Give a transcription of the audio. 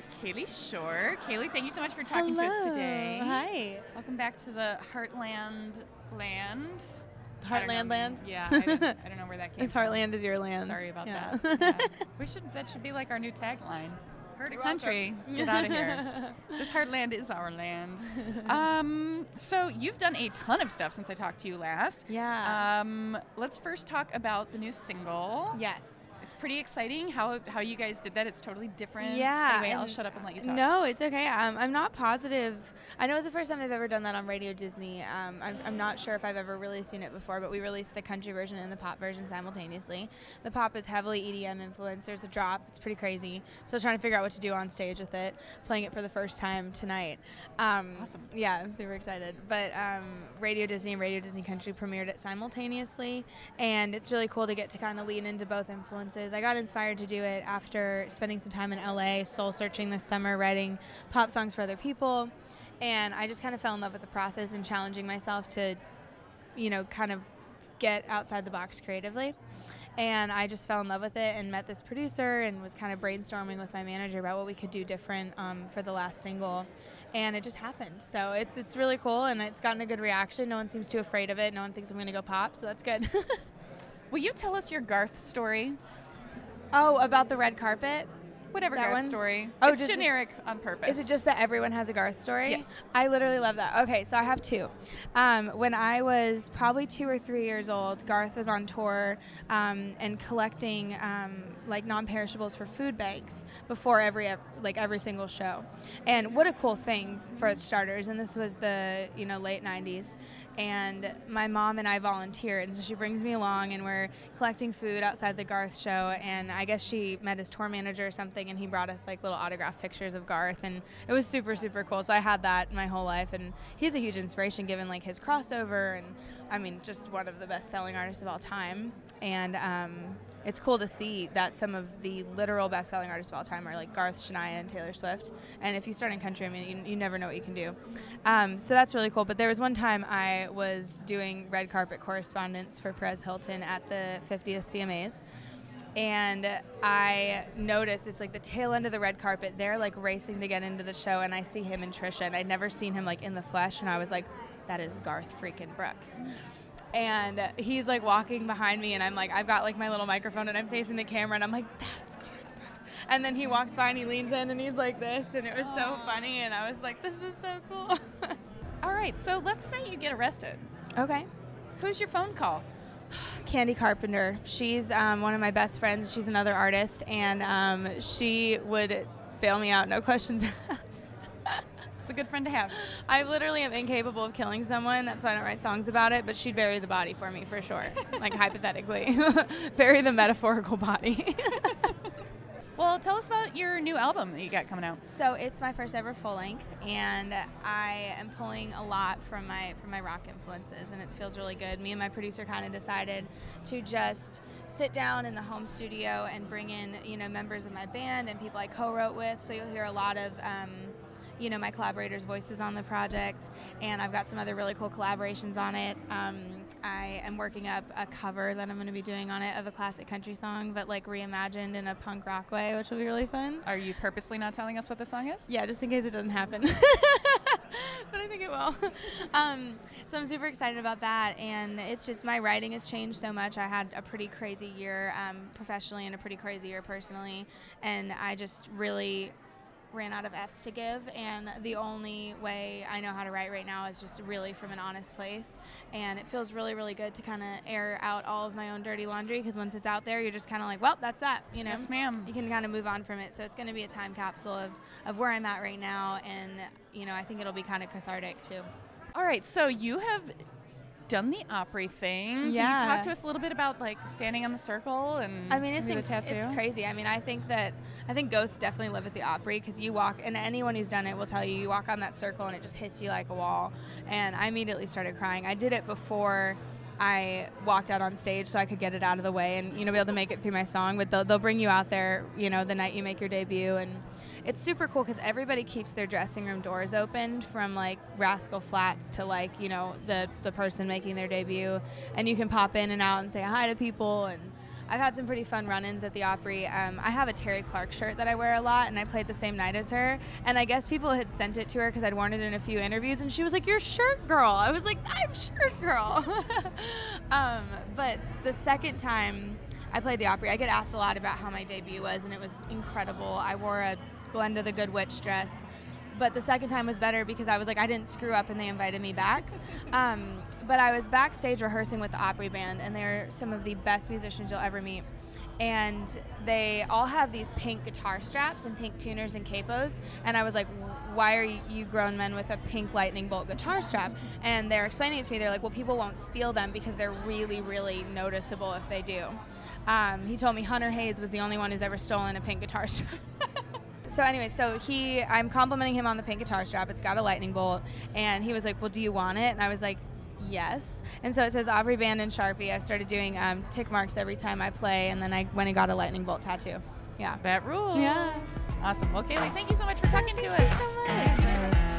with Kalie Shorr. Kalie, thank you so much for talking to us today. Hi. Welcome back to the Heartland land. Heartland land? Yeah, I don't know where that came from. Heartland is your land. Sorry about that. Yeah. That should be like our new tagline. Heart country, get out of here. This Heartland is our land. So you've done a ton of stuff since I talked to you last. Yeah. Let's first talk about the new single. Yes. It's pretty exciting how you guys did that. It's totally different. Yeah. Anyway, I'll shut up and let you talk. No, it's okay. I'm not positive. I know it's the first time they've ever done that on Radio Disney. I'm not sure if I've ever really seen it before, but we released the country version and the pop version simultaneously. The pop is heavily EDM influenced. There's a drop. It's pretty crazy. Still trying to figure out what to do on stage with it. Playing it for the first time tonight. Awesome. Yeah, I'm super excited. But Radio Disney and Radio Disney Country premiered it simultaneously, and it's really cool to get to kind of lean into both influences. I got inspired to do it after spending some time in LA, soul searching this summer, writing pop songs for other people, and I just kind of fell in love with the process and challenging myself to, kind of get outside the box creatively. And I just fell in love with it and met this producer and was kind of brainstorming with my manager about what we could do different for the last single. And it just happened. So it's really cool, and it's gotten a good reaction. No one seems too afraid of it. No one thinks I'm going to go pop, so that's good. Will you tell us your Garth story? Oh, about the red carpet? Whatever that Garth one? story. Oh, it's generic on purpose. Is it just that everyone has a Garth story? Yes. I literally love that. Okay, so I have two. When I was probably 2 or 3 years old, Garth was on tour and collecting like non-perishables for food banks before every single show. And what a cool thing for starters. And this was the late 90s. And my mom and I volunteered, and so she brings me along, and we're collecting food outside the Garth show, and I guess she met his tour manager or something, and he brought us like little autographed pictures of Garth, and it was super, super cool. So I had that my whole life, and he's a huge inspiration given like his crossover, and I mean, just one of the best-selling artists of all time. And it's cool to see that some of the literal best-selling artists of all time are like Garth, Shania, and Taylor Swift. And if you start in country, I mean, you never know what you can do. So that's really cool. But there was one time I was doing red carpet correspondence for Perez Hilton at the 50th CMAs. And I noticed it's like the tail end of the red carpet. They're like racing to get into the show, and I see him and Trisha, and I'd never seen him like in the flesh, and I was like, that is Garth freaking Brooks. And he's like walking behind me, and I'm like, I've got like my little microphone, and I'm facing the camera, and I'm like, that's Garth Brooks. And then he walks by and he leans in and he's like this, and it was so funny, and I was like, this is so cool. All right, so let's say you get arrested. Okay. Who's your phone call? Kandi Carpenter. She's one of my best friends. She's another artist, and she would bail me out, no questions asked. It's a good friend to have. I literally am incapable of killing someone. That's why I don't write songs about it, but she'd bury the body for me for sure, like hypothetically. Bury the metaphorical body. Well, tell us about your new album that you got coming out. So it's my first ever full length, and I am pulling a lot from my rock influences, and it feels really good. Me and my producer kind of decided to just sit down in the home studio and bring in members of my band and people I co-wrote with. So you'll hear a lot of my collaborators' voices on the project, and I've got some other really cool collaborations on it. I am working up a cover that I'm going to be doing on it of a classic country song, but like reimagined in a punk rock way, which will be really fun. Are you purposely not telling us what the song is? Yeah, just in case it doesn't happen. But I think it will. So I'm super excited about that, and it's just my writing has changed so much. I had a pretty crazy year professionally and a pretty crazy year personally, and I just really ran out of F's to give, and the only way I know how to write right now is just really from an honest place, and it feels really, really good to kind of air out all of my own dirty laundry, because once it's out there, you're just kind of like, well, that's that, Yes, ma'am. You can kind of move on from it, so it's going to be a time capsule of where I'm at right now, and, I think it'll be kind of cathartic, too. All right, so you have done the Opry thing. Yeah. Can you talk to us a little bit about like standing on the circle and the tattoo? It's crazy. I mean, I think ghosts definitely live at the Opry, because you walk, and anyone who's done it will tell you walk on that circle and it just hits you like a wall. And I immediately started crying. I did it before I walked out on stage so I could get it out of the way and be able to make it through my song. But they'll bring you out there the night you make your debut, and it's super cool because everybody keeps their dressing room doors opened, from like Rascal Flatts to like the person making their debut, and you can pop in and out and say hi to people. And I've had some pretty fun run-ins at the Opry. I have a Terry Clark shirt that I wear a lot, and I played the same night as her. And I guess people had sent it to her because I'd worn it in a few interviews, and she was like, "You're shirt girl." I was like, "I'm shirt girl." But the second time I played the Opry, I get asked a lot about how my debut was, and it was incredible. I wore a Glenda the Good Witch dress. But the second time was better because I was like, I didn't screw up, and they invited me back. But I was backstage rehearsing with the Opry band, and they're some of the best musicians you'll ever meet. And they all have these pink guitar straps and pink tuners and capos. And I was like, why are you grown men with a pink lightning bolt guitar strap? And they're explaining it to me. They're like, well, people won't steal them because they're really, really noticeable if they do. He told me Hunter Hayes was the only one who's ever stolen a pink guitar strap. So anyway, I'm complimenting him on the pink guitar strap. It's got a lightning bolt. And he was like, well, do you want it? And I was like, yes. And so it says Opry Band in Sharpie. I started doing tick marks every time I play, and then I went and got a lightning bolt tattoo. Yeah. That rules. Yes. Awesome. Well, Kalie, thank you so much for talking to us. Thank you so much.